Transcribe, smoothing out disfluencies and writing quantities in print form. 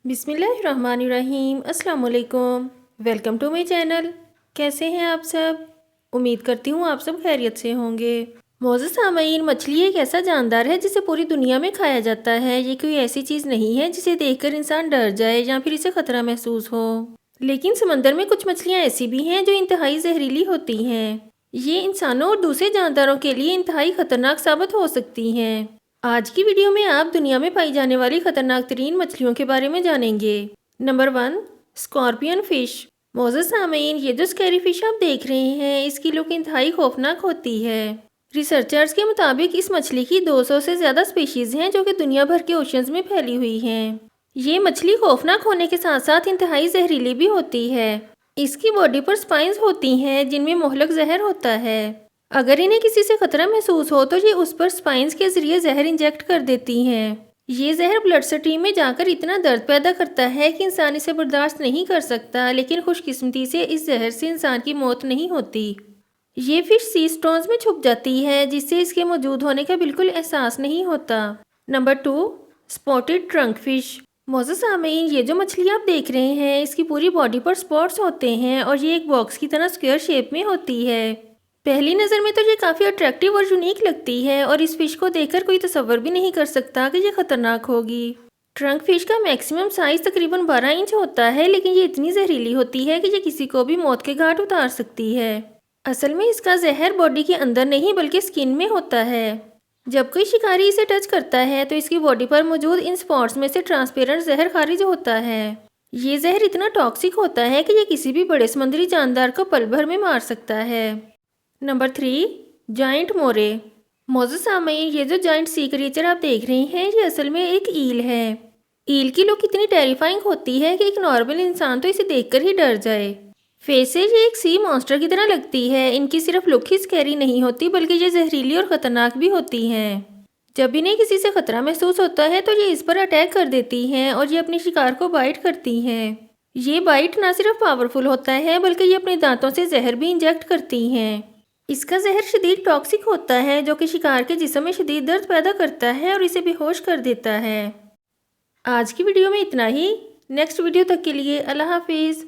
بسم اللہ الرحمن الرحیم۔ السلام علیکم، ویلکم ٹو مائی چینل۔ کیسے ہیں آپ سب؟ امید کرتی ہوں آپ سب خیریت سے ہوں گے۔ معزز سامعین، مچھلی ایک ایسا جاندار ہے جسے پوری دنیا میں کھایا جاتا ہے۔ یہ کوئی ایسی چیز نہیں ہے جسے دیکھ کر انسان ڈر جائے یا پھر اسے خطرہ محسوس ہو، لیکن سمندر میں کچھ مچھلیاں ایسی بھی ہیں جو انتہائی زہریلی ہوتی ہیں۔ یہ انسانوں اور دوسرے جانداروں کے لیے انتہائی خطرناک ثابت ہو سکتی ہیں۔ آج کی ویڈیو میں آپ دنیا میں پائی جانے والی خطرناک ترین مچھلیوں کے بارے میں جانیں گے۔ Number 1، scorpion fish. معزز سامعین، یہ جو اسکیری فش آپ دیکھ رہے ہیں، اس کی لک انتہائی خوفناک ہوتی ہے۔ ریسرچرز کے مطابق اس مچھلی کی 200 سے زیادہ اسپیشیز ہیں جو کہ دنیا بھر کے اوشنز میں پھیلی ہوئی ہیں۔ یہ مچھلی خوفناک ہونے کے ساتھ ساتھ انتہائی زہریلی بھی ہوتی ہے۔ اس کی باڈی پر سپائنز ہوتی ہیں جن میں مہلک زہر ہوتا ہے۔ اگر انہیں کسی سے خطرہ محسوس ہو تو یہ اس پر سپائنز کے ذریعے زہر انجیکٹ کر دیتی ہیں۔ یہ زہر بلڈ سٹریم میں جا کر اتنا درد پیدا کرتا ہے کہ انسان اسے برداشت نہیں کر سکتا، لیکن خوش قسمتی سے اس زہر سے انسان کی موت نہیں ہوتی۔ یہ فش سی سٹونز میں چھپ جاتی ہے جس سے اس کے موجود ہونے کا بالکل احساس نہیں ہوتا۔ Number 2، spotted trunk fish. معزز سامعین، یہ جو مچھلی آپ دیکھ رہے ہیں، اس کی پوری باڈی پر سپاٹس ہوتے ہیں اور یہ ایک باکس کی طرح اسکوئر شیپ میں ہوتی ہے۔ پہلی نظر میں تو یہ کافی اٹریکٹیو اور یونیک لگتی ہے اور اس فش کو دیکھ کر کوئی تصور بھی نہیں کر سکتا کہ یہ خطرناک ہوگی۔ ٹرنک فش کا میکسیمم سائز تقریباً 12 انچ ہوتا ہے، لیکن یہ اتنی زہریلی ہوتی ہے کہ یہ کسی کو بھی موت کے گھاٹ اتار سکتی ہے۔ اصل میں اس کا زہر باڈی کے اندر نہیں بلکہ سکن میں ہوتا ہے۔ جب کوئی شکاری اسے ٹچ کرتا ہے تو اس کی باڈی پر موجود ان سپاٹس میں سے ٹرانسپیرنٹ زہر خارج ہوتا ہے۔ یہ زہر اتنا ٹاکسک ہوتا ہے کہ یہ کسی بھی بڑے سمندری جاندار کو پل بھر میں مار سکتا ہے۔ Number 3، giant moray. معزز سامعین، یہ جو جائنٹ سی کریچر آپ دیکھ رہے ہیں، یہ اصل میں ایک ایل ہے۔ ایل کی لک اتنی ٹیریفائنگ ہوتی ہے کہ ایک نارمل انسان تو اسے دیکھ کر ہی ڈر جائے۔ فیس سے یہ ایک سی مانسٹر کی طرح لگتی ہے۔ ان کی صرف لک ہی اسکیری نہیں ہوتی بلکہ یہ زہریلی اور خطرناک بھی ہوتی ہیں۔ جب انہیں کسی سے خطرہ محسوس ہوتا ہے تو یہ اس پر اٹیک کر دیتی ہیں اور یہ اپنے شکار کو بائٹ کرتی ہیں۔ یہ بائٹ نہ صرف پاورفل ہوتا ہے بلکہ یہ اپنے دانتوں سے زہر بھی انجیکٹ کرتی ہیں۔ اس کا زہر شدید ٹاکسک ہوتا ہے جو کہ شکار کے جسم میں شدید درد پیدا کرتا ہے اور اسے بے ہوش کر دیتا ہے۔ آج کی ویڈیو میں اتنا ہی۔ نیکسٹ ویڈیو تک کے لیے اللہ حافظ۔